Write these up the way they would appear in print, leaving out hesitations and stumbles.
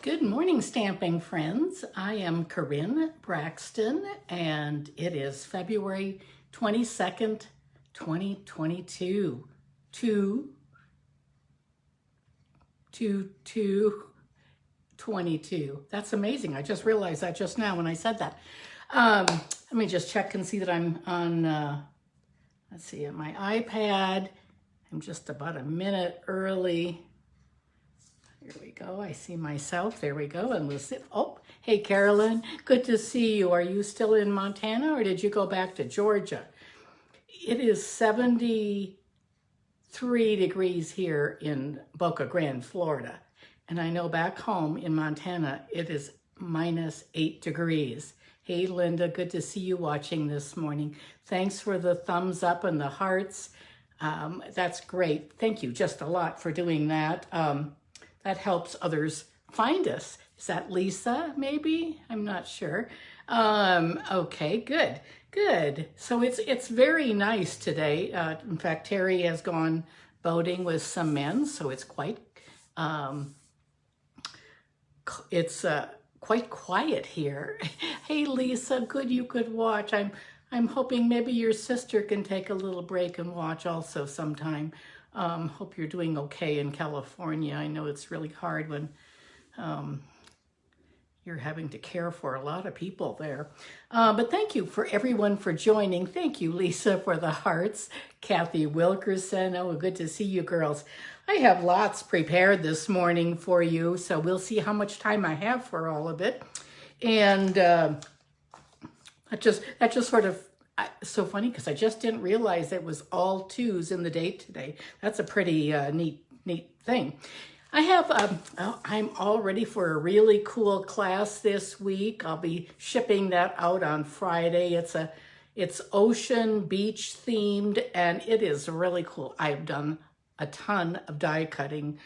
Good morning, stamping friends. I am Karin Braxton, and it is February 22nd, 2022. 22. That's amazing. I just realized that just now when I said that. Let me just check and see that I'm on, let's see, on my iPad. I'm just about a minute early. Here we go. I see myself. There we go. And we'll sit. Oh, hey, Carolyn. Good to see you. Are you still in Montana or did you go back to Georgia? It is 73 degrees here in Boca Grande, Florida. And I know back home in Montana, it is -8 degrees. Hey, Linda. Good to see you watching this morning. Thanks for the thumbs up and the hearts. That's great. Thank you just a lot for doing that. That helps others find us. Is that Lisa, maybe? I'm not sure. Okay, good. So it's very nice today. In fact, Terry has gone boating with some men, so it's quite quiet here. Hey, Lisa, good you could watch. I'm hoping maybe your sister can take a little break and watch also sometime. Hope you're doing okay in California. I know it's really hard when you're having to care for a lot of people there. But thank you for everyone for joining. Thank you, Lisa, for the hearts. Kathy Wilkerson, oh, good to see you girls. I have lots prepared this morning for you, so we'll see how much time I have for all of it. And that just sort of, so funny because I just didn't realize it was all twos in the date today. That's a pretty neat thing. I have, I'm all ready for a really cool class this week. I'll be shipping that out on Friday. It's ocean beach themed and it is really cool. I've done a ton of die cutting.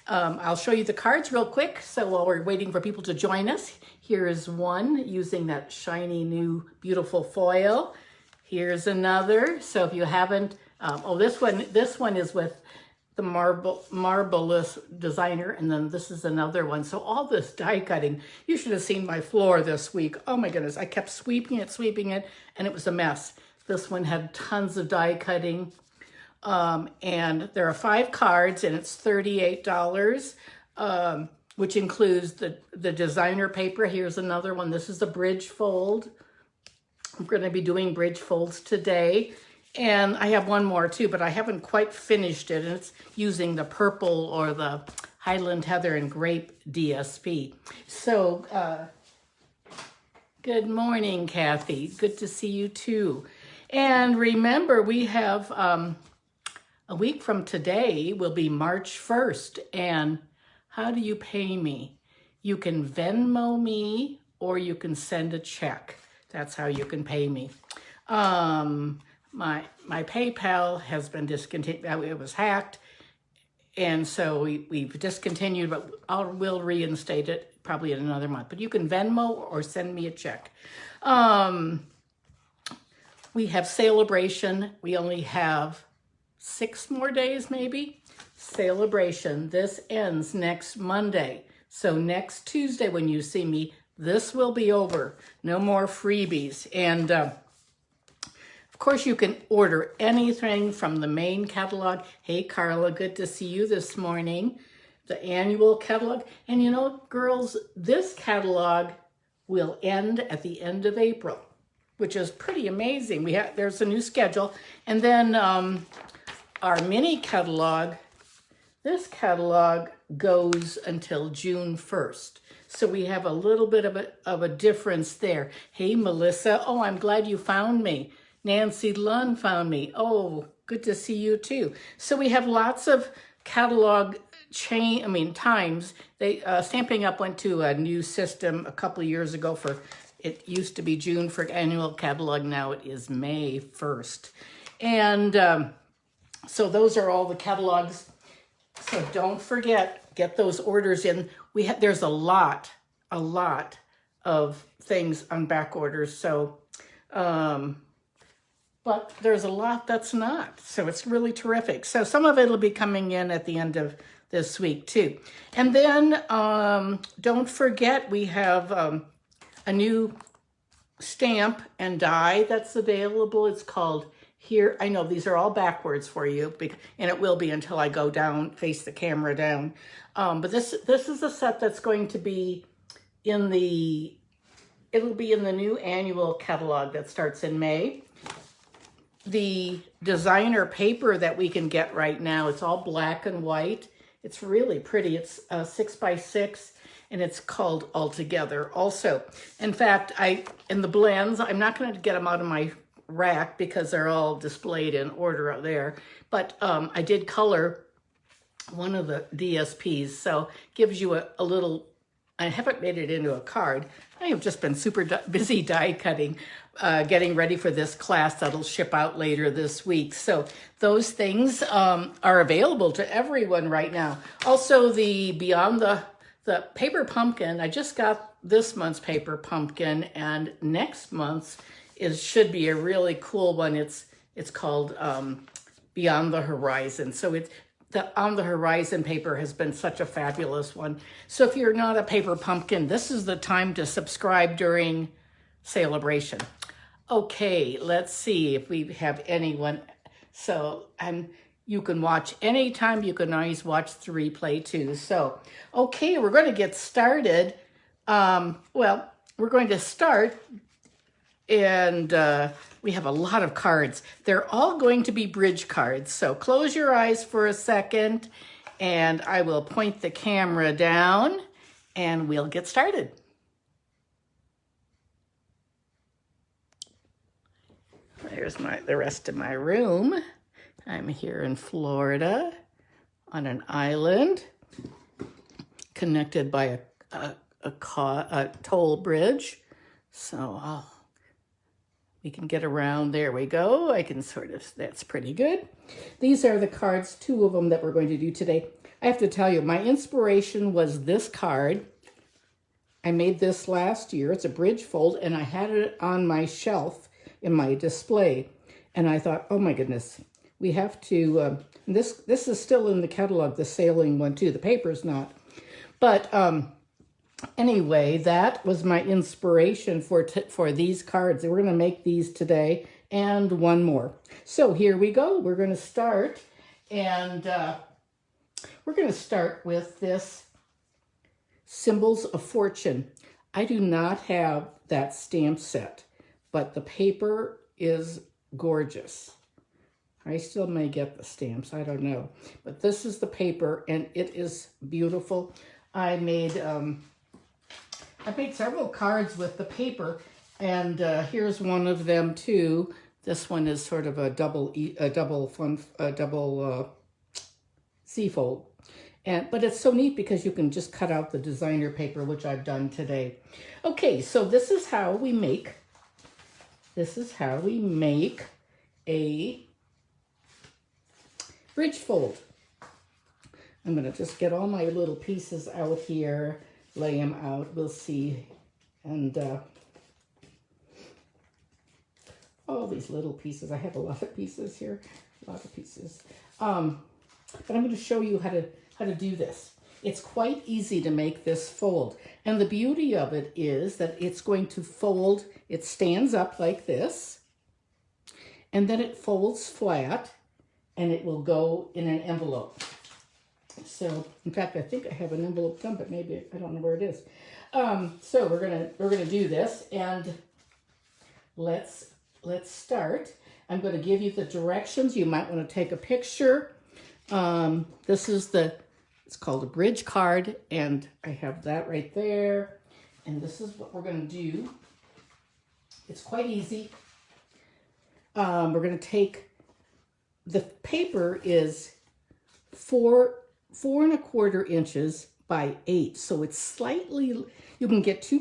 I'll show you the cards real quick. So while we're waiting for people to join us, here is one using that shiny new beautiful foil. Here's another. So if you haven't, this one is with the Marvelous designer, and then this is another one. So all this die cutting, you should have seen my floor this week. Oh my goodness, I kept sweeping it, and it was a mess. This one had tons of die cutting, and there are 5 cards, and it's $38, which includes the designer paper. Here's another one. This is a bridge fold. I'm going to be doing bridge folds today. And I have one more too, but I haven't quite finished it. And it's using the purple or the Highland Heather and Grape DSP. So good morning, Kathy. Good to see you too. And remember, we have a week from today will be March 1st. And how do you pay me? You can Venmo me or you can send a check. That's how you can pay me. My PayPal has been discontinued. It was hacked. And so we've discontinued, but we'll reinstate it probably in another month. But you can Venmo or send me a check. We have Celebration. We only have 6 more days, maybe. Celebration. This ends next Monday. So next Tuesday when you see me, this will be over. No more freebies. And of course, you can order anything from the main catalog. Hey, Carla, good to see you this morning. The annual catalog. And you know, girls, this catalog will end at the end of April, which is pretty amazing. There's a new schedule. And then our mini catalog, this catalog goes until June 1st. So we have a little bit of a difference there. Hey, Melissa. Oh, I'm glad you found me. Nancy Lund found me. Oh, good to see you too. So we have lots of catalog times. Stamping Up went to a new system a couple of years ago it used to be June for annual catalog. Now it is May 1st. And so those are all the catalogs. So don't forget, get those orders in. There's a lot of things on back orders. So, but there's a lot that's not. So it's really terrific. So some of it will be coming in at the end of this week too. And then don't forget we have a new stamp and die that's available. It's called Here. I know these are all backwards for you, and it will be until I go down, face the camera down. But this is a set that's going to be in the, it'll be in the new annual catalog that starts in May. The designer paper that we can get right now, it's all black and white. It's really pretty. It's 6x6 and it's called Altogether also. In fact, in the blends, I'm not going to get them out of my rack because they're all displayed in order out there. But I did color one of the DSPs, so gives you a little, I haven't made it into a card. I have just been super busy die cutting, getting ready for this class that'll ship out later this week. So those things are available to everyone right now. Also, the Beyond the paper pumpkin, I just got this month's paper pumpkin, and next month's should be a really cool one. It's called Beyond the Horizon. So the On the Horizon paper has been such a fabulous one. So if you're not a paper pumpkin, this is the time to subscribe during celebration. Okay, let's see if we have anyone. So you can watch anytime. You can always watch the replay too. So, okay, we're going to get started. Well, we're going to start, and we have a lot of cards. They're all going to be bridge cards. So close your eyes for a second, and I will point the camera down, and we'll get started. There's the rest of my room. I'm here in Florida on an island connected by a toll bridge. So we can get around. There we go. I can that's pretty good. These are the cards, 2 of them that we're going to do today. I have to tell you, my inspiration was this card. I made this last year. It's a bridge fold, and I had it on my shelf in my display. And I thought, oh my goodness, we have to, this is still in the catalog, the sailing one too. The paper's not. But anyway, that was my inspiration for these cards. We're going to make these today and one more. So here we go. We're going to start, and we're going to start with this Symbols of Fortune. I do not have that stamp set, but the paper is gorgeous. I still may get the stamps, I don't know. But this is the paper, and it is beautiful. I made several cards with the paper, and here's one of them too. This one is sort of a double C fold. But it's so neat because you can just cut out the designer paper, which I've done today. Okay, so this is how we make a bridge fold. I'm going to just get all my little pieces out here, lay them out, we'll see. And all these little pieces. I have a lot of pieces here, a lot of pieces. But I'm going to show you how to do this. It's quite easy to make this fold. And the beauty of it is that it's going to fold, it stands up like this, and then it folds flat, and it will go in an envelope. So, in fact, I think I have an envelope done, but maybe I don't know where it is. So we're gonna do this, and let's start. I'm going to give you the directions. You might want to take a picture. This is it's called a bridge card, and I have that right there. And this is what we're going to do. It's quite easy. We're going to take, the paper is 4 1/4 inches by 8. So it's slightly, you can get 2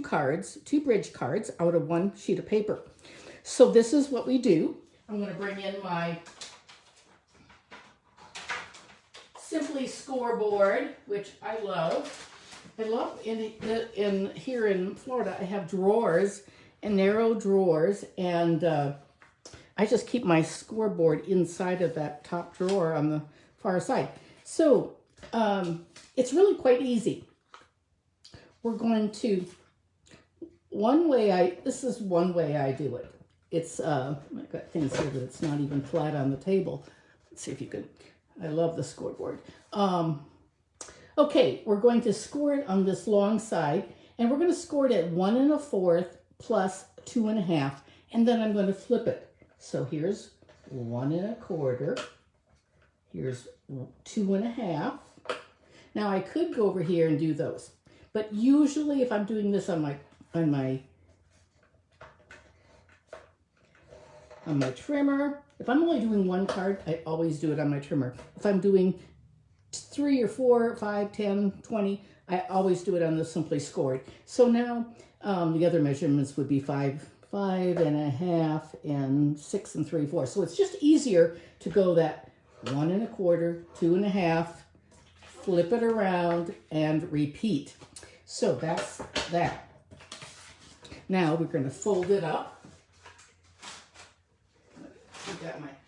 bridge cards out of 1 sheet of paper. So this is what we do. I'm going to bring in my Simply scoreboard, which I love. I love here in Florida, I have drawers and narrow drawers, and I just keep my scoreboard inside of that top drawer on the far side. So It's really quite easy. We're going to, this is one way I do it. It's, I've got things here that it's not even flat on the table. Let's see if you can, I love the scoreboard. Okay, we're going to score it on this long side, and we're going to score it at 1 1/4 plus 2 1/2, and then I'm going to flip it. So here's 1 1/4, here's 2 1/2. Now I could go over here and do those, but usually if I'm doing this on my trimmer, if I'm only doing one card, I always do it on my trimmer. If I'm doing 3 or 4, 5, 10, 20, I always do it on the Simply Scored. So now the other measurements would be 5 1/2 and 6 3/4. So it's just easier to go that 1 1/4, 2 1/2, flip it around and repeat. So that's that. Now we're going to fold it up.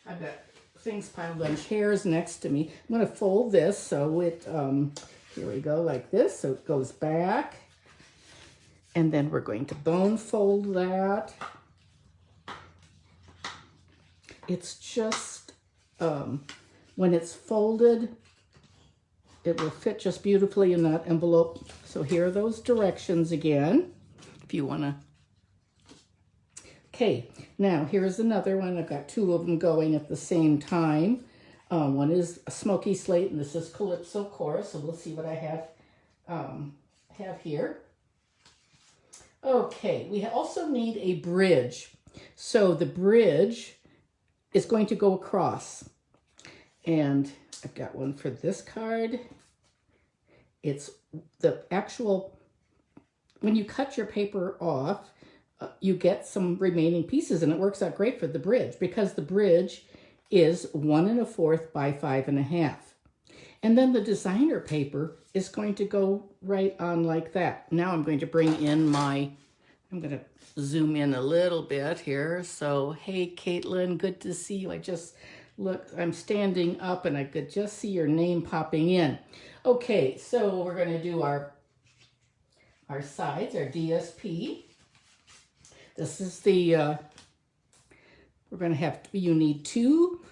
I've got things piled on chairs next to me. I'm going to fold this so it, here we go, like this, so it goes back. And then we're going to bone fold that. It's just, when it's folded, it will fit just beautifully in that envelope. So here are those directions again, if you want to. Okay, now here's another one. I've got 2 of them going at the same time. One is a smoky slate, and this is Calypso Chorus. So we'll see what I have here. Okay, we also need a bridge. So the bridge is going to go across. And I've got one for this card. It's the actual, when you cut your paper off, you get some remaining pieces, and it works out great for the bridge because the bridge is 1 1/4 by 5 1/2. And then the designer paper is going to go right on like that. Now I'm going to bring in I'm going to zoom in a little bit here. So, hey, Caitlin, good to see you. I'm standing up and I could just see your name popping in. Okay, so we're going to do our sides, our DSP. This is we're going to have, you need 2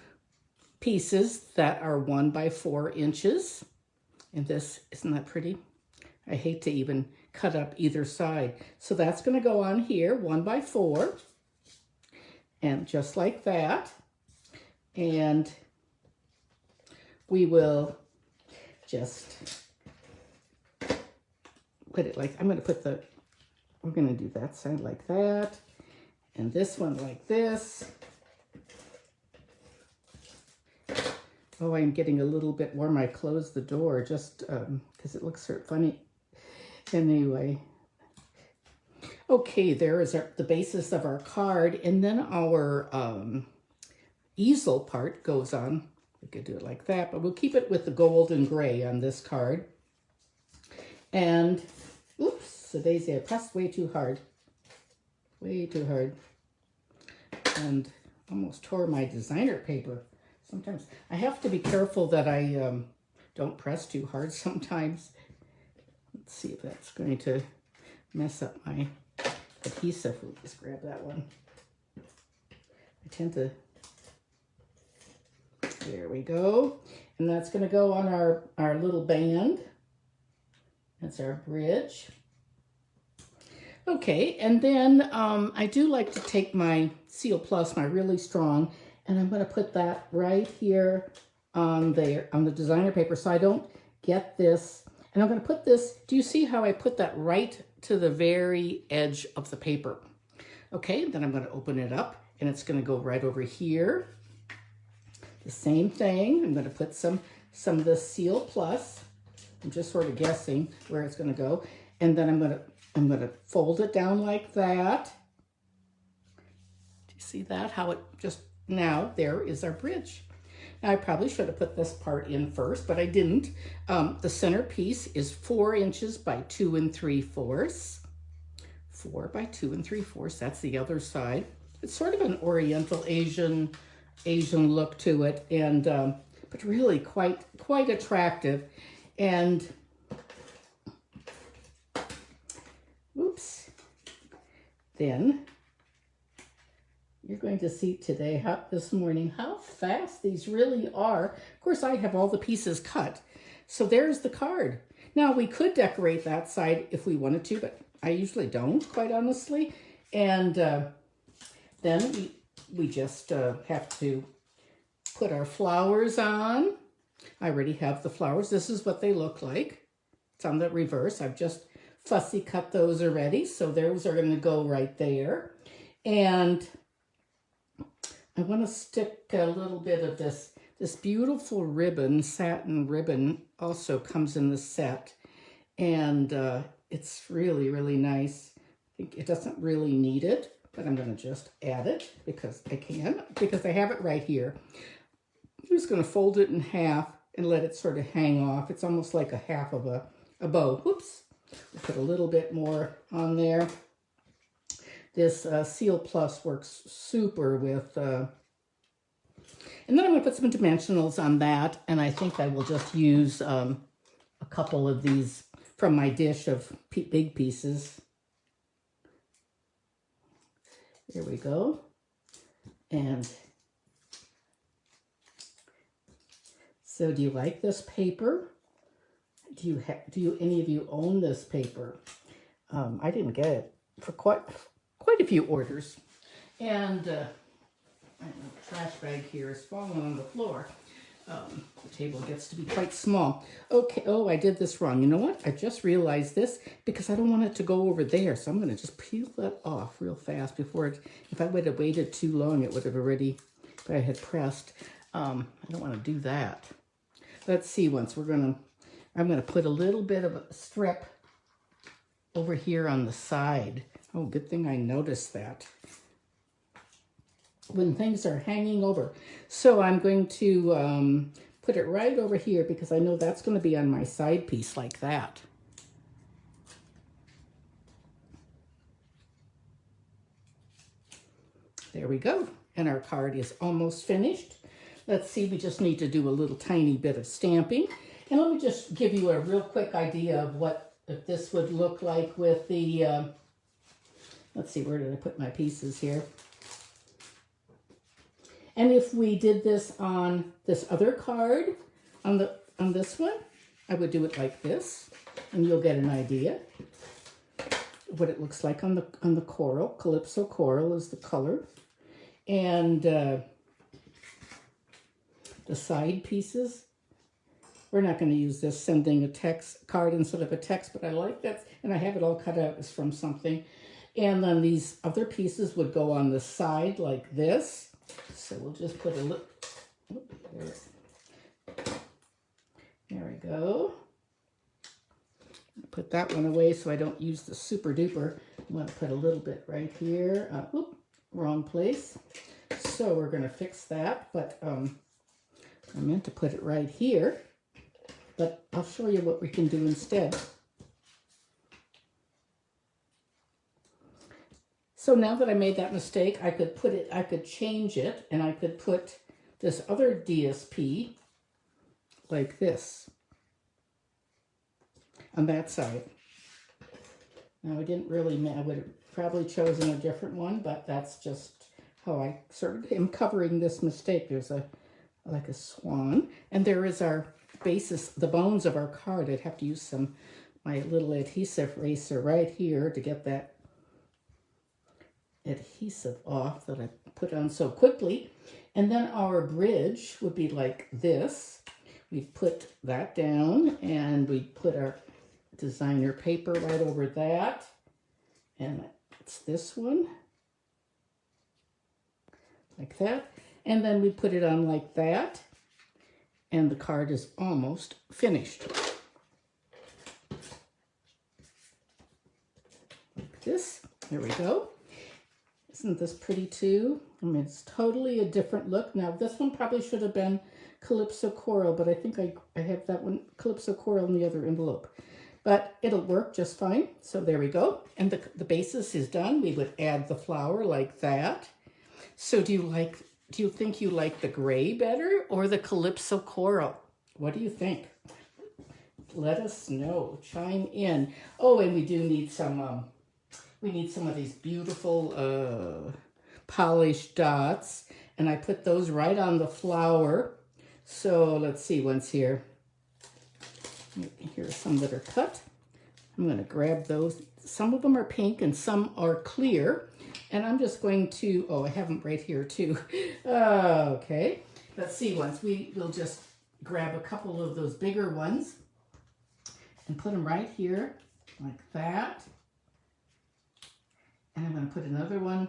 pieces that are 1 by 4 inches. And this, isn't that pretty? I hate to even cut up either side. So that's going to go on here, 1 by 4. And just like that. And we will just put it like, we're going to do that side like that, and this one like this. Oh, I'm getting a little bit warm. I closed the door just because it looks sort of funny. Anyway. Okay, there is the basis of our card, and then our easel part goes on. We could do it like that, but we'll keep it with the gold and gray on this card. And, oops. So Daisy, I pressed way too hard. Way too hard. And almost tore my designer paper. Sometimes I have to be careful that I don't press too hard sometimes. Let's see if that's going to mess up my adhesive. We'll just grab that one. I tend to, there we go. And that's going to go on our little band. That's our bridge. Okay, and then I do like to take my Seal Plus, my really strong, and I'm going to put that right here on the designer paper so I don't get this. And I'm going to put this, do you see how I put that right to the very edge of the paper? Okay, then I'm going to open it up, and it's going to go right over here. The same thing, I'm going to put some of the Seal Plus. I'm just sort of guessing where it's going to go. And then I'm going to fold it down like that. Do you see that? How it just, now there is our bridge. Now I probably should have put this part in first, but I didn't. The center piece is 4 inches by 2 3/4. 4 by 2 3/4, that's the other side. It's sort of an Oriental Asian look to it. And but really quite attractive. And oops, then you're going to see today, this morning, how fast these really are. Of course, I have all the pieces cut. So there's the card. Now, we could decorate that side if we wanted to, but I usually don't, quite honestly. And then we just have to put our flowers on. I already have the flowers. This is what they look like. It's on the reverse. I've just fussy cut those already. So those are going to go right there. And I want to stick a little bit of this beautiful ribbon, satin ribbon, also comes in the set. And it's really, really nice. I think it doesn't really need it, but I'm going to just add it because I can, because I have it right here. I'm just going to fold it in half and let it sort of hang off. It's almost like a half of a bow. Whoops. We'll put a little bit more on there. This Seal Plus works super with, and then I'm going to put some dimensionals on that, and I think I will just use a couple of these from my dish of big pieces. There we go. And so do you like this paper? Do any of you own this paper? I didn't get it for quite a few orders. And the trash bag here is falling on the floor. The table gets to be quite small. Okay, oh, I did this wrong. You know what? I just realized this because I don't want it to go over there. So I'm going to just peel that off real fast before it, if I would have waited too long, it would have already, if I had pressed. I don't want to do that. Let's see, I'm going to put a little bit of a strip over here on the side. Oh, good thing I noticed that. When things are hanging over. So I'm going to put it right over here because I know that's going to be on my side piece like that. There we go. And our card is almost finished. Let's see, we just need to do a little tiny bit of stamping. And let me just give you a real quick idea of what this would look like with the, let's see, where did I put my pieces here? And if we did this on this other card, on this one, I would do it like this, and you'll get an idea of what it looks like on the coral. Calypso coral is the color, and the side pieces. We're not going to use this sending a text card instead of a text, but I like that, and I have it all cut out as from something. And then these other pieces would go on the side like this. So we'll just put a little, there we go. Put that one away so I don't use the super duper. I'm going to put a little bit right here. Oop, wrong place. So we're going to fix that, but I meant to put it right here. But I'll show you what we can do instead. So now that I made that mistake, I could change it, and I could put this other DSP like this on that side. Now I didn't really, I would have probably chosen a different one, but that's just how I sort of am covering this mistake. There's like a swan, and there is our basis, the bones of our card. I'd have to use my little adhesive eraser right here to get that adhesive off that I put on so quickly. And then our bridge would be like this. We put that down, and we put our designer paper right over that, and it's this one like that, and then we put it on like that, and the card is almost finished like this. There we go. Isn't this pretty too? I mean, it's totally a different look. Now, this one probably should have been Calypso Coral, but I think I have that one, Calypso Coral, in the other envelope. But it'll work just fine. So there we go. And the basis is done. We would add the flower like that. So do you like Do you think you like the gray better or the Calypso Coral? What do you think? Let us know. Chime in. Oh, and we do need some of these beautiful polished dots, and I put those right on the flower. So let's see, one's here. Here's some that are cut. I'm going to grab those. Some of them are pink and some are clear. And I'm just going to, oh, I have them right here too. Okay, let's see, we'll just grab a couple of those bigger ones and put them right here like that. And I'm going to put another one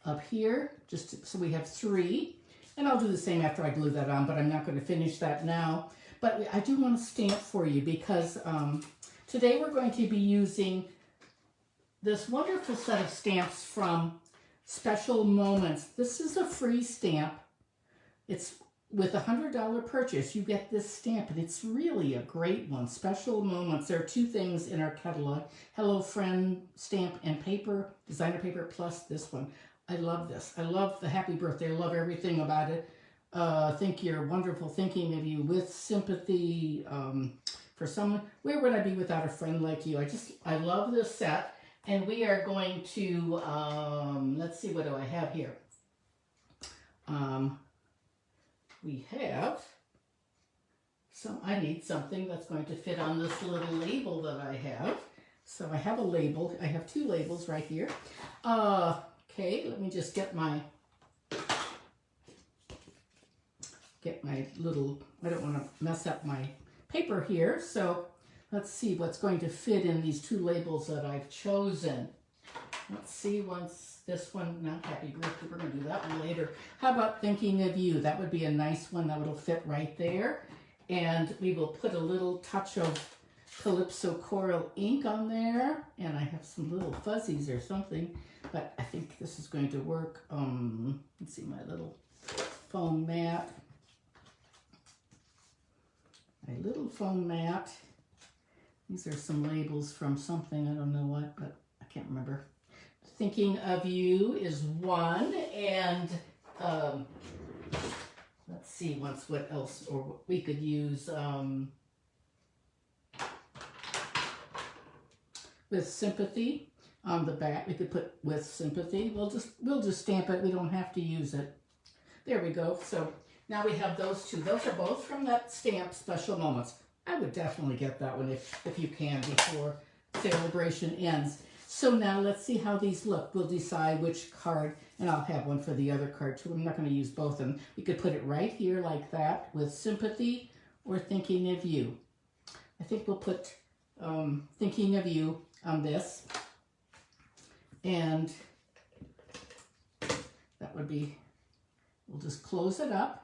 up here just so we have 3. And I'll do the same after I glue that on, but I'm not going to finish that now. But I do want to stamp for you because today we're going to be using this wonderful set of stamps from Special Moments. This is a free stamp. It's with a $100 purchase, you get this stamp, and it's really a great one. Special Moments. There are 2 things in our catalog. Hello Friend stamp and paper, designer paper, plus this one. I love this. I love the happy birthday. I love everything about it. Think you're wonderful, thinking of you, with sympathy for someone. Where would I be without a friend like you? I love this set. And we are going to, let's see, what do I have here? We have, I need something that's going to fit on this little label that I have. So I have a label. I have 2 labels right here. Okay, let me just get my little, I don't want to mess up my paper here. So let's see what's going to fit in these 2 labels that I've chosen. Let's see, once this one, not happy birthday, we're going to do that one later. How about thinking of you? That would be a nice one. That will fit right there. And we will put a little touch of Calypso Coral ink on there. And I have some little fuzzies or something, but I think this is going to work. Let's see, my little foam mat. My little foam mat. These are some labels from something, I don't know what, but I can't remember. Thinking of you is one, and let's see, what else, or we could use with sympathy on the back. We could put with sympathy. We'll just stamp it. We don't have to use it. There we go. So now we have those 2. Those are both from that stamp, Special Moments. I would definitely get that one if you can before celebration ends. So now let's see how these look. We'll decide which card, and I'll have one for the other card too. I'm not going to use both of them. We could put it right here like that with sympathy or thinking of you. I think we'll put thinking of you on this. And that would be, we'll just close it up.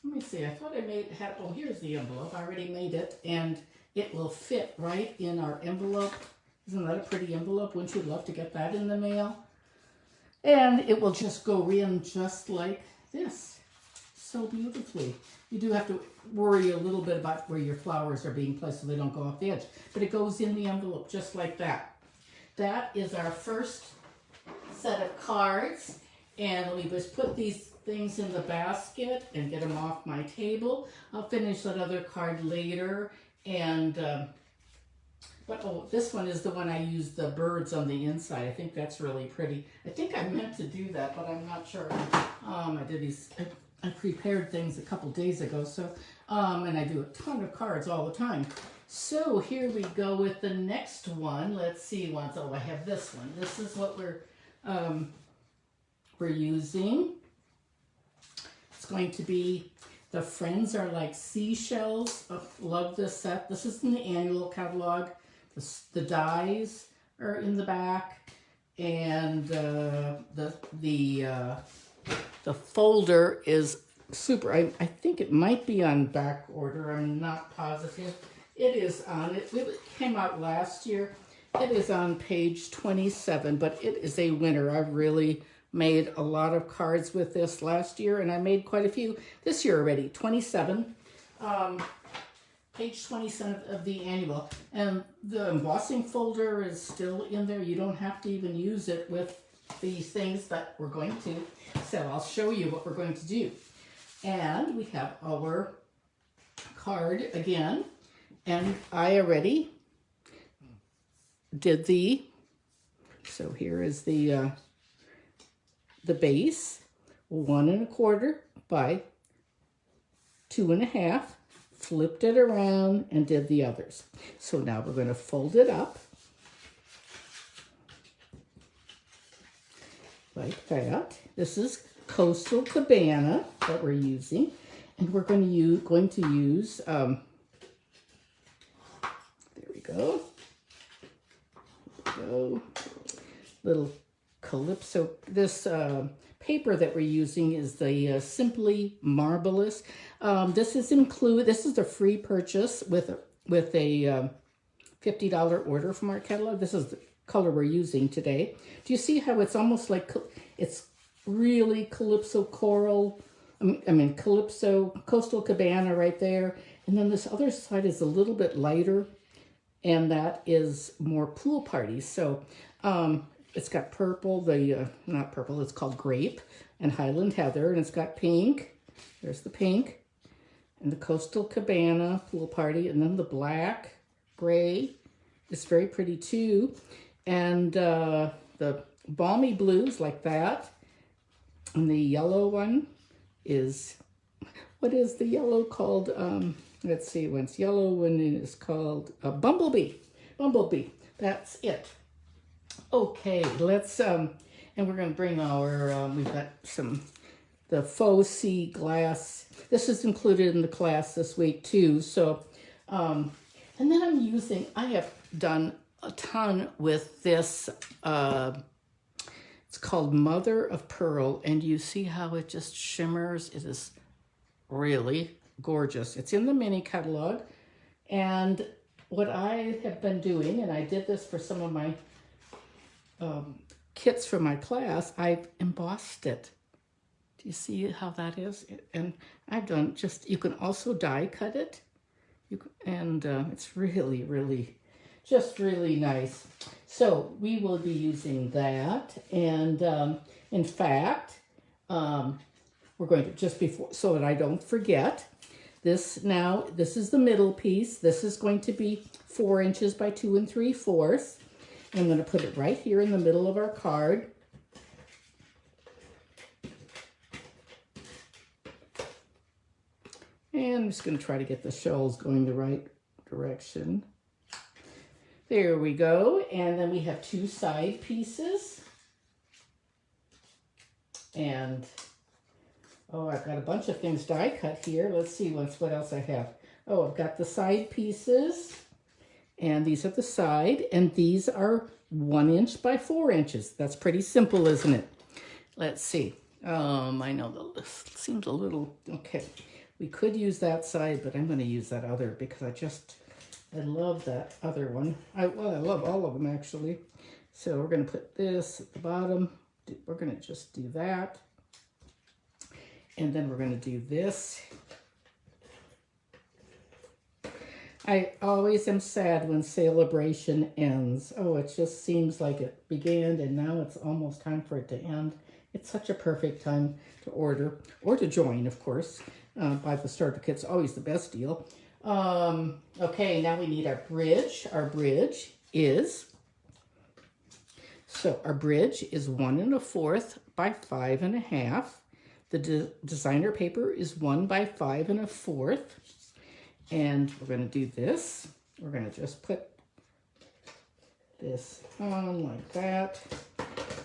Let me see, I thought I oh, here's the envelope. I already made it, and it will fit right in our envelope. Isn't that a pretty envelope? Wouldn't you love to get that in the mail? And it will just go in just like this, so beautifully. You do have to worry a little bit about where your flowers are being placed so they don't go off the edge, but it goes in the envelope just like that. That is our first set of cards, and let me just put these things in the basket and get them off my table. I'll finish that other card later, and but oh, this one is the one I used the birds on the inside. I think that's really pretty. I think I meant to do that, but I'm not sure. I did these. I prepared things a couple days ago, so and I do a ton of cards all the time. So here we go with the next one. Let's see. Oh, I have this one. This is what we're using. It's going to be The Friends Are Like Seashells. Oh, love this set. This is in the annual catalog. The dies are in the back, and the folder is super. I think it might be on back order. I'm not positive. It is on it. It came out last year. It is on page 27, but it is a winner. I've really made a lot of cards with this last year, and I made quite a few this year already. 27. Page 27 of the annual, and the embossing folder is still in there. You don't have to even use it with these things that we're going to sell. I'll show you what we're going to do. And we have our card again. And I already did so here is the base, 1 1/4 by 2 1/2, flipped it around and did the others. So now we're going to fold it up like that. This is Coastal Cabana that we're using, and we're going to use there we go. Little Calypso. This paper that we're using is the Simply Marvelous. This is a free purchase with a $50 order from our catalog. This is the color we're using today. Do you see how it's almost like it's really Calypso Coral? I mean Calypso Coastal Cabana right there, and then this other side is a little bit lighter, and that is more pool parties. So it's got purple, not purple, it's called Grape and Highland Heather, and it's got pink. There's the pink and the Coastal Cabana pool party, and then the black, gray. It's very pretty too. And the balmy blues like that. And the yellow one is, what is the yellow called? Let's see, one's yellow, one is called Bumblebee. Bumblebee, that's it. Okay, let's, and we're going to bring our, we've got the faux sea glass. This is included in the class this week too. So, and then I have done a ton with this, it's called Mother of Pearl, and you see how it just shimmers. It is really gorgeous. It's in the mini catalog, and what I have been doing, and I did this for some of my kits for my class, I've embossed it. Do you see how that is? And I've done you can also die cut it. It's really, really, just really nice. So we will be using that. And in fact, we're going to, just before, so that I don't forget, this is the middle piece. This is going to be 4 inches by 2 3/4. I'm going to put it right here in the middle of our card. And I'm just going to try to get the shells going the right direction. There we go. And then we have 2 side pieces. And, oh, I've got a bunch of things die cut here. Let's see what else I have. Oh, I've got the side pieces. And these are the side, and these are 1 inch by 4 inches. That's pretty simple, isn't it? Let's see. I know this seems a little, okay. We could use that side, but I'm going to use that other because I love that other one. I love all of them actually. So we're going to put this at the bottom. We're going to just do that. And then we're going to do this. I always am sad when celebration ends. Oh, it just seems like it began and now it's almost time for it to end. It's such a perfect time to order or to join, of course. Buy the starter kit's always the best deal. Okay, now we need our bridge. Our bridge is 1 1/4 by 5 1/2. The designer paper is 1 by 5 1/4. And we're going to do this. We're going to just put this on like that.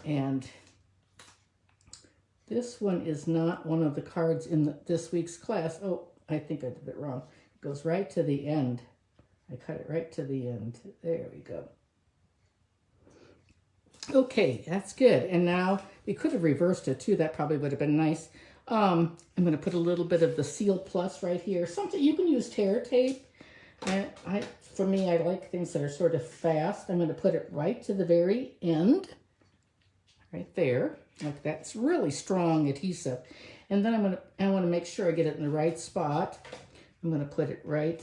And this one is not one of the cards in this week's class. Oh, I think I did it wrong. It goes right to the end. I cut it right to the end. There we go. Okay, that's good. And now we could have reversed it too. That probably would have been nice. I'm going to put a little bit of the Seal Plus right here. Something you can use tear tape. For me, I like things that are sort of fast. I'm going to put it right to the very end, right there, like that's really strong adhesive. And then I want to make sure I get it in the right spot. I'm going to put it right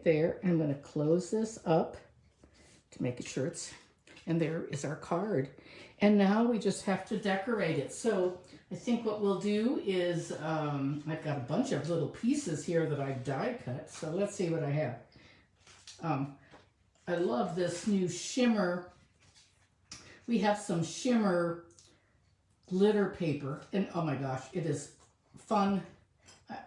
there. I'm going to close this up to make sure it's, and there is our card. And now we just have to decorate it. So I think what we'll do is, I've got a bunch of little pieces here that I've die cut. So let's see what I have. I love this new shimmer. We have some shimmer glitter paper, and oh my gosh, it is fun.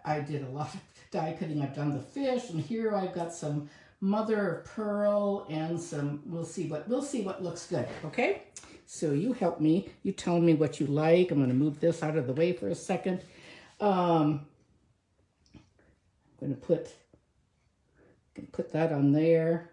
I did a lot of die cutting. I've done the fish, and here I've got some mother of pearl and some, we'll see what looks good, okay? So you help me, you tell me what you like. I'm gonna move this out of the way for a second. I'm gonna put that on there.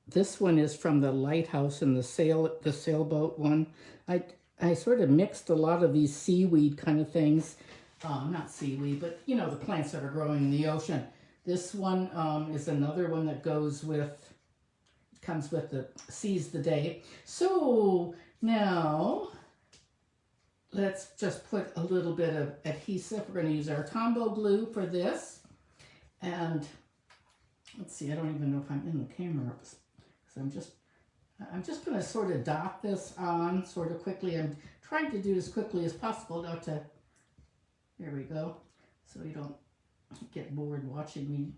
This one is from the lighthouse and the sailboat one. I sort of mixed a lot of these seaweed kind of things. Not seaweed, but you know, the plants that are growing in the ocean. This one is another one that goes with, comes with the Seize the Day. So now let's just put a little bit of adhesive. We're going to use our Tombow glue for this. And let's see, I don't even know if I'm in the camera. So I'm just going to sort of dot this on sort of quickly. I'm trying to do it as quickly as possible, not to, there we go. So you don't get bored watching me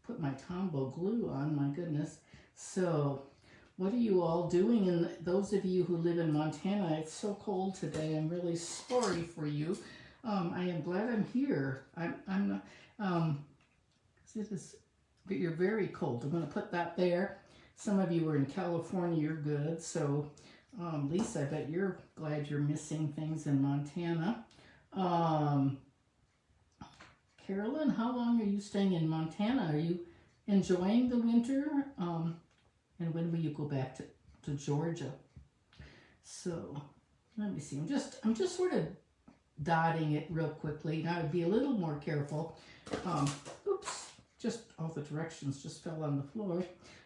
put my Tombow glue on, my goodness. So what are you all doing? And those of you who live in Montana, it's so cold today. I'm really sorry for you. I am glad I'm here. I'm not, but you're very cold. I'm going to put that there. Some of you are in California, you're good. So Lisa, I bet you're glad you're missing things in Montana. Carolyn, how long are you staying in Montana? Are you enjoying the winter? And when will you go back to Georgia? So let me see. I'm just sort of dotting it real quickly. Now I'd be a little more careful. Oops, just all the directions just fell on the floor.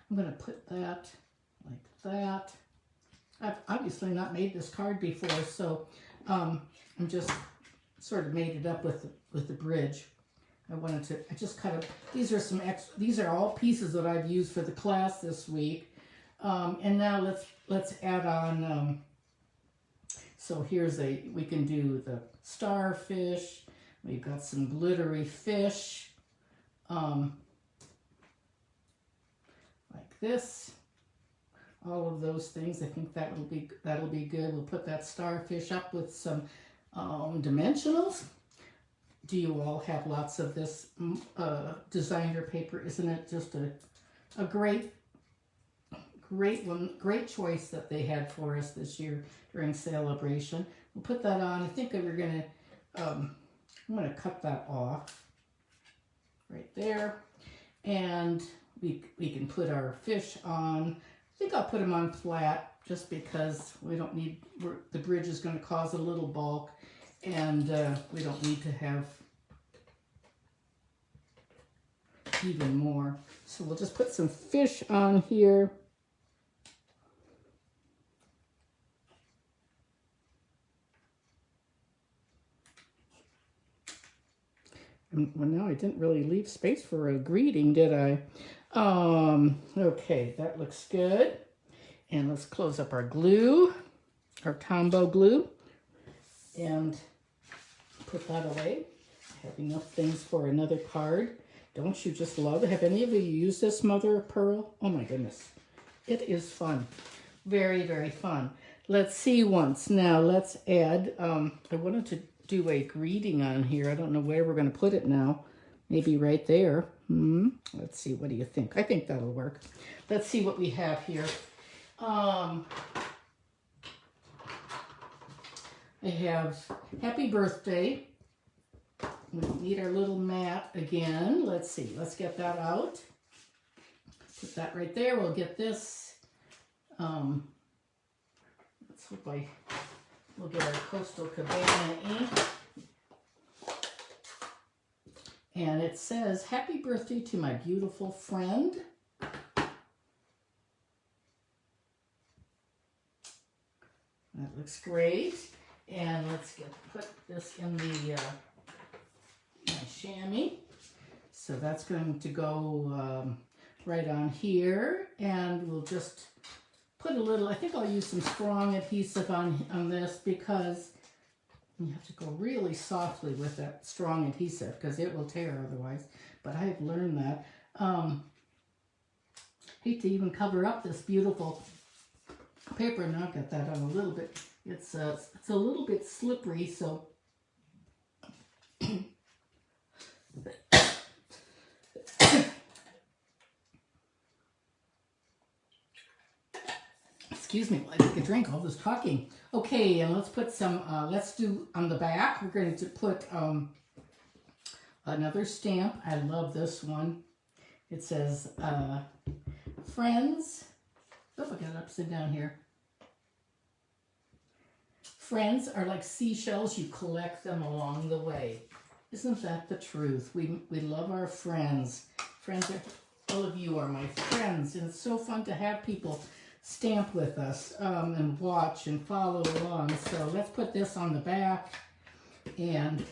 I'm going to put that like that. I've obviously not made this card before, so I'm just sort of made it up with the bridge. I just cut it. These are all pieces that I've used for the class this week. And now let's add on, so we can do the starfish. We've got some glittery fish, like this. All of those things. I think that'll be good. We'll put that starfish up with some dimensionals. Do you all have lots of this designer paper? Isn't it just a great one, great choice that they had for us this year during Celebration. We'll put that on. I think that we're gonna, I'm gonna cut that off right there, and we can put our fish on. I think I'll put them on flat just because we don't need. The bridge is going to cause a little bulk, and we don't need to have even more. So we'll just put some fish on here. Well, now I didn't really leave space for a greeting, did I? Okay, that looks good. And let's close up our glue, our Tombow glue, and put that away. I have enough things for another card. Don't you just love it? Have any of you used this mother of pearl? Oh my goodness. It is fun. Very, very fun. Let's see once. Now let's add, I wanted to do a greeting on here. I don't know where we're going to put it now. Maybe right there. Let's see. What do you think? I think that'll work. Let's see what we have here. I have happy birthday. We need our little mat again. Let's see. Let's get that out. Put that right there. We'll get this. Let's hope we'll get our Coastal Cabana ink. And it says, happy birthday to my beautiful friend. That looks great. And let's put this in the my chamois. So that's going to go right on here, and we'll just put a little, I think I'll use some strong adhesive on this because you have to go really softly with that strong adhesive because it will tear otherwise, but I've learned that. Hate to even cover up this beautiful paper, and I'll get that on a little bit. It's a little bit slippery, so excuse me while I take a drink, all this talking. Okay, and let's put some, let's do on the back, we're going to put another stamp. I love this one. It says, friends, oh, I got it upside down here. Friends are like seashells, you collect them along the way. Isn't that the truth? We love our friends. Friends are, all of you are my friends, and it's so fun to have people stamp with us and watch and follow along. So let's put this on the back, and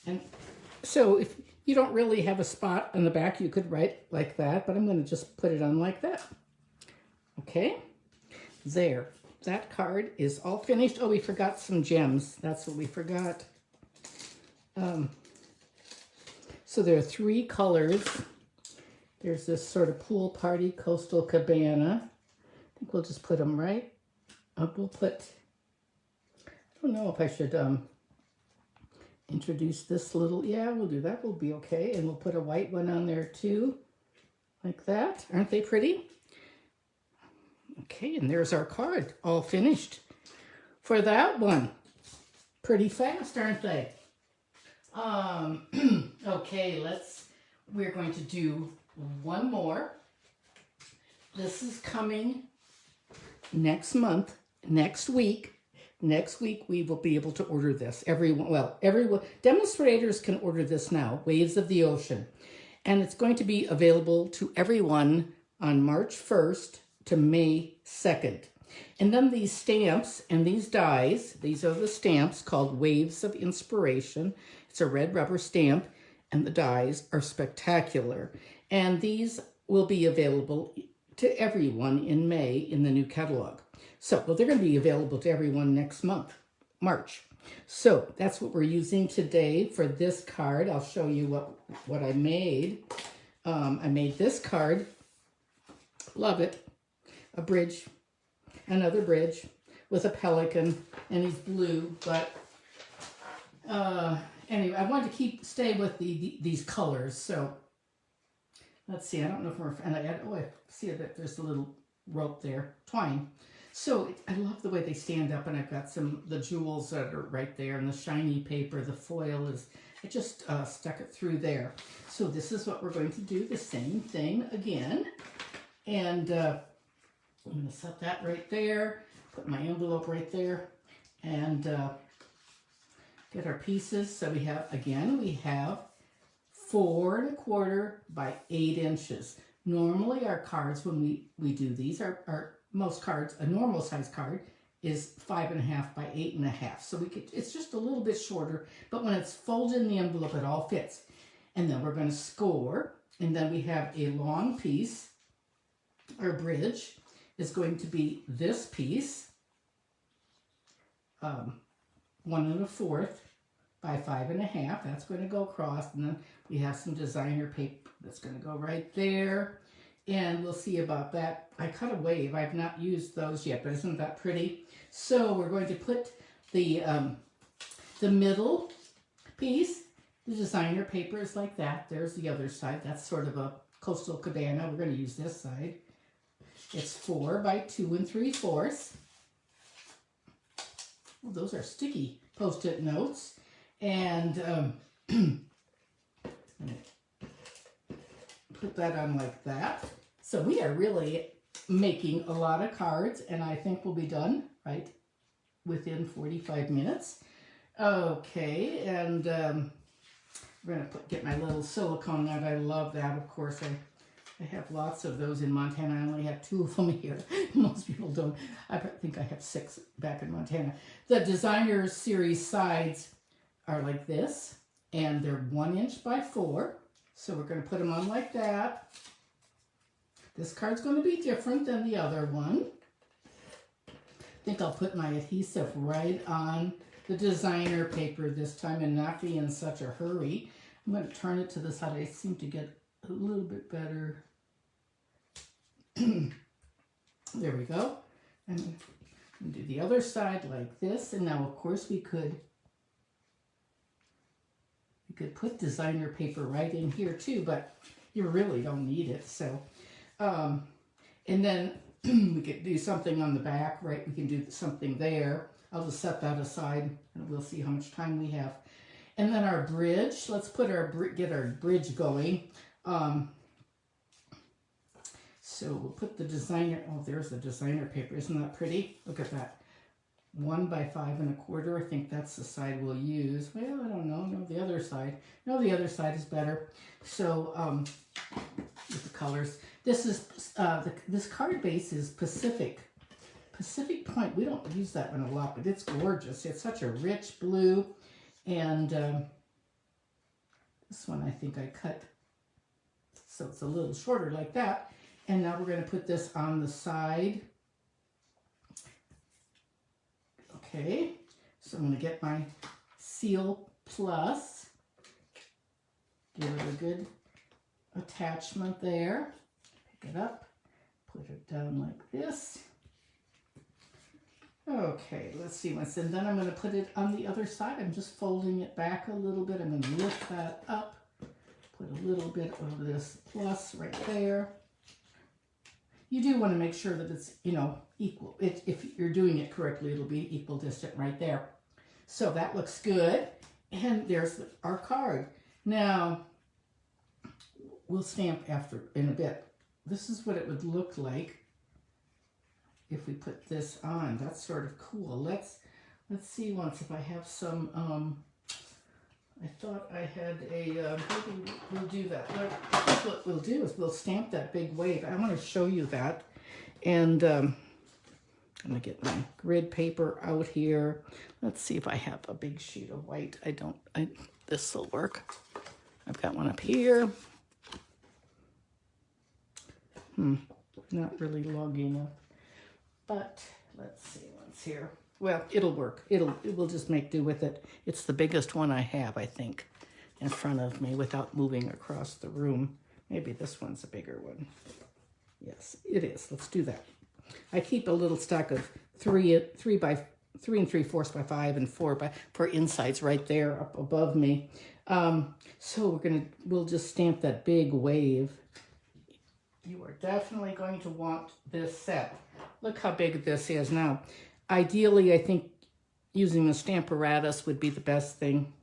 and so if you don't really have a spot on the back, you could write like that, but I'm going to just put it on like that. Okay, there. That card is all finished. Oh, we forgot some gems. That's what we forgot. So there are 3 colors. There's this sort of pool party coastal cabana. I think we'll just put them right. We'll put, I don't know if I should introduce this little, yeah, we'll do that. We'll be okay. And we'll put a white one on there too, like that. Aren't they pretty? Okay, and there's our card, all finished for that one. Pretty fast, aren't they? Okay, we're going to do one more. This is coming next month, next week. Next week, we will be able to order this. Everyone, demonstrators can order this now, Waves of the Ocean. And it's going to be available to everyone on March 1st to May 2nd. And then these stamps and these dies, these are the stamps called Waves of Inspiration. It's a red rubber stamp, and the dies are spectacular. And these will be available to everyone in May in the new catalog. So, well, they're going to be available to everyone next month, March. So that's what we're using today for this card. I'll show you what I made. I made this card. Love it. A bridge, another bridge with a pelican, and he's blue. But anyway, I wanted to stay with these colors. So let's see. I don't know if we're, and I see that there's a little rope there, twine. So I love the way they stand up, and I've got the jewels that are right there, and the shiny paper, the foil is, I just stuck it through there. So this is what we're going to do, the same thing again. And I'm going to set that right there, put my envelope right there, and get our pieces. So we have 4 1/4 by 8 inches. Normally our cards, when we do these, most cards, a normal size card is 5 1/2 by 8 1/2. So it's just a little bit shorter, but when it's folded in the envelope, it all fits. And then we're going to score, and then we have a long piece. Our bridge is going to be this piece, 1 1/4 by 5 1/2. That's going to go across, and then we have some designer paper that's going to go right there. And we'll see about that. I cut a wave. I've not used those yet, but isn't that pretty? So we're going to put the middle piece, the designer paper is like that. There's the other side. That's sort of a coastal cabana. We're going to use this side. It's 4 by 2 3/4. Oh, those are sticky Post-it notes. And put that on like that. So we are really making a lot of cards, and I think we'll be done right within 45 minutes. Okay, and we're going to get my little silicone out. I love that, of course. I have lots of those in Montana. I only have 2 of them here. Most people don't. I think I have 6 back in Montana. The Designer Series sides are like this, and they're 1 inch by 4. So we're going to put them on like that. This card's going to be different than the other one. I think I'll put my adhesive right on the designer paper this time and not be in such a hurry. I'm going to turn it to the side. I seem to get a little bit better. There we go. And do the other side like this. And now, of course, we could put designer paper right in here too, but you really don't need it. So, and then we could do something on the back, right? We can do something there. I'll just set that aside and we'll see how much time we have. And then our bridge, let's put get our bridge going. So we'll put the designer, oh, there's the designer paper. Isn't that pretty? Look at that. 1 by 5 1/4. I think that's the side we'll use. Well, I don't know. No, the other side. No, the other side is better. So, with the colors. This is, this card base is Pacific Point. We don't use that one a lot, but it's gorgeous. It's such a rich blue. And this one I think I cut so it's a little shorter like that. And now we're going to put this on the side. Okay, so I'm going to get my Seal Plus. Give it a good attachment there. Pick it up, put it down like this. Okay, let's see what's in. Then I'm going to put it on the other side. I'm just folding it back a little bit. I'm going to lift that up, put a little bit of this plus right there. You do want to make sure that it's, you know, equal. If you're doing it correctly, it'll be equal distant right there. So that looks good. And there's our card. Now, we'll stamp after in a bit. This is what it would look like if we put this on. That's sort of cool. Let's see once if I have some, I thought I had a, maybe we'll do that. What we'll do is we'll stamp that big wave. I want to show you that. And I'm going to get my grid paper out here. Let's see if I have a big sheet of white. This will work. I've got one up here. Not really long enough. But let's see what's here. Well, it'll work. It will just make do with it. It's the biggest one I have, I think, in front of me without moving across the room. Maybe this one's a bigger one. Yes, it is. Let's do that. I keep a little stack of 3 3/4 by 5 and 4 for insides right there up above me. So we'll just stamp that big wave. You are definitely going to want this set. Look how big this is now. Ideally, I think using the Stamparatus would be the best thing,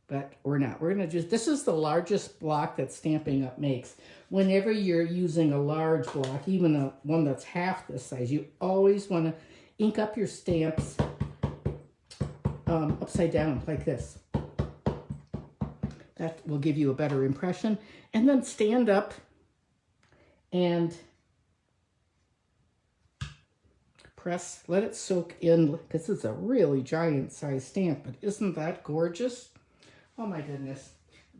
but we're not. We're going to just, this is the largest block that Stampin' Up! Makes. Whenever you're using a large block, even one that's half this size, you always want to ink up your stamps upside down like this. That will give you a better impression. And then stand up and press, let it soak in. This is a really giant size stamp, but isn't that gorgeous? Oh my goodness.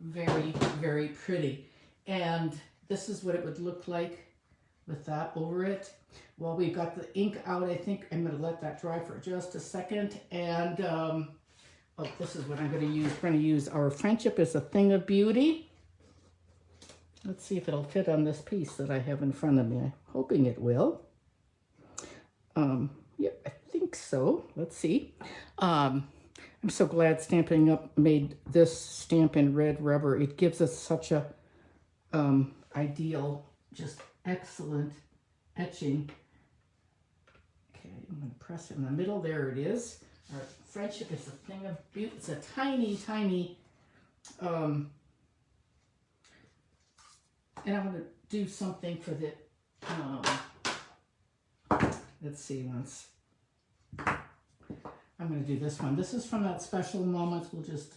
Very, very pretty. And this is what it would look like with that over it. Well, we've got the ink out. I think I'm going to let that dry for just a second. And oh, this is what I'm going to use. We're going to use Our Friendship is a Thing of Beauty. Let's see if it'll fit on this piece that I have in front of me. I'm hoping it will. Yeah, I think so. Let's see. I'm so glad Stampin' Up! Made this stamp in red rubber. It gives us such a ideal, just excellent etching. Okay, I'm going to press it in the middle. There it is. Our Friendship is a Thing of Beauty. It's a tiny, tiny, and I'm going to do something for the, let's see once. I'm going to do this one. This is from that special moment. We'll just,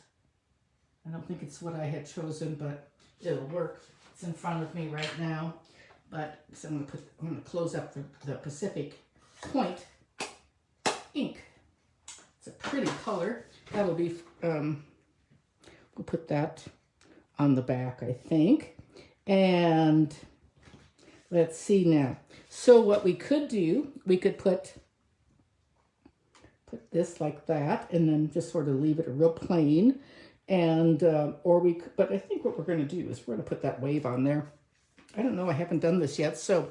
I don't think it's what I had chosen, but it'll work. It's in front of me right now. But so I'm going to close up the Pacific Point ink. It's a pretty color. That'll be we'll put that on the back, I think. And let's see now. So what we could do, we could put this like that, and then just sort of leave it real plain. And, or we could, but I think what we're going to do is we're going to put that wave on there. I don't know, I haven't done this yet, so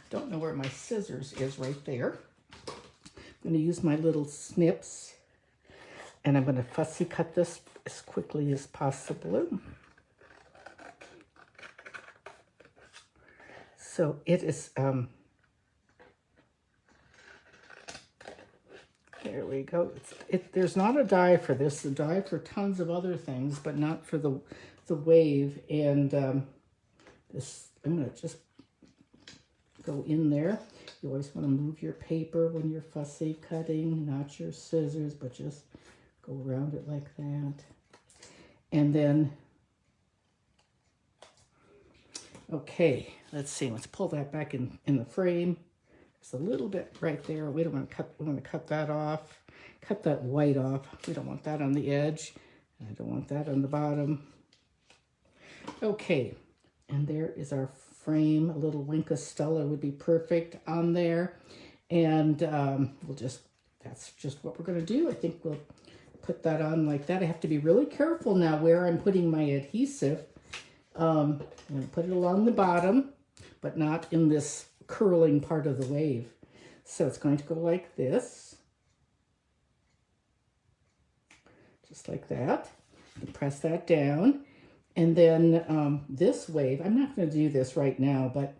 don't know where my scissors is right there. I'm going to use my little snips, and I'm going to fussy cut this as quickly as possible. So it is, there we go. There's not a die for this. A die for tons of other things, but not for the wave. And this, I'm going to just go in there. You always want to move your paper when you're fussy cutting, not your scissors, but just go around it like that. And then, okay, let's see. Let's pull that back in the frame. There's a little bit right there. We don't want to cut. We want to cut that off. Cut that white off. We don't want that on the edge. And I don't want that on the bottom. Okay, and there is our frame. A little Wink of Stella would be perfect on there. And we'll just, that's just what we're going to do. I think we'll put that on like that. I have to be really careful now where I'm putting my adhesive. I'm going to put it along the bottom, but not in this curling part of the wave. So it's going to go like this. Just like that. Press that down. And then this wave, I'm not going to do this right now, but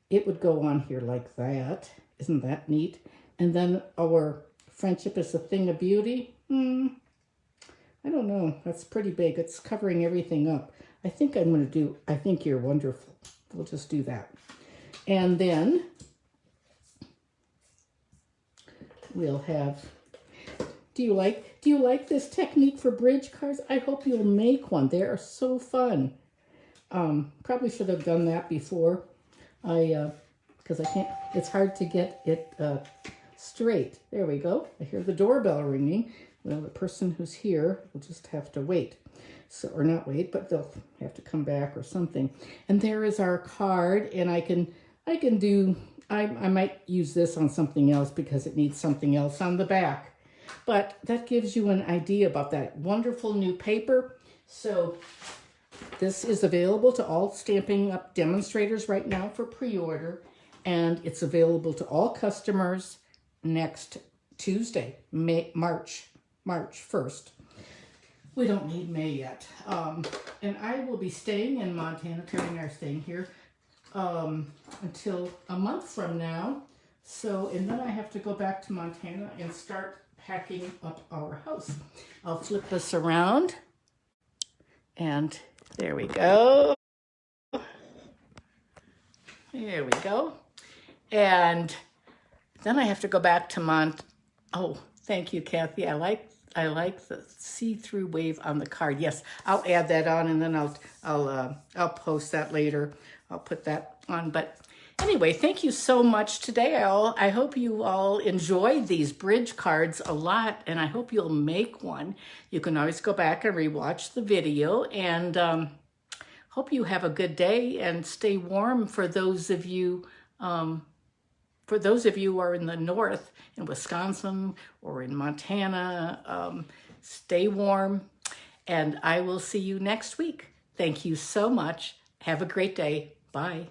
it would go on here like that. Isn't that neat? And then our Friendship is a Thing of Beauty. I don't know. That's pretty big. It's covering everything up. I think I'm going to do, I Think You're Wonderful. We'll just do that. And then we'll have, do you like this technique for bridge cards? I hope you'll make one. They are so fun. Probably should have done that before. Because I can't, it's hard to get it straight. There we go. I hear the doorbell ringing. Well, the person who's here will just have to wait. So, or not wait, but they'll have to come back or something. And there is our card, and I might use this on something else because it needs something else on the back. But that gives you an idea about that wonderful new paper. So this is available to all Stampin' Up! Demonstrators right now for pre-order. And it's available to all customers next Tuesday, March 1st. We don't need May yet. And I will be staying in Montana, Terry and I are staying here until a month from now. So, and then I have to go back to Montana and start packing up our house. I'll flip this around. And there we go. There we go. And then I have to go back to oh, thank you, Kathy. I like the see-through wave on the card. Yes, I'll add that on, and then I'll post that later. I'll put that on. But anyway, thank you so much today. I hope you all enjoyed these bridge cards a lot, and I hope you'll make one. You can always go back and rewatch the video, and hope you have a good day and stay warm for those of you. For those of you who are in the north, in Wisconsin or in Montana, stay warm, and I will see you next week. Thank you so much. Have a great day. Bye.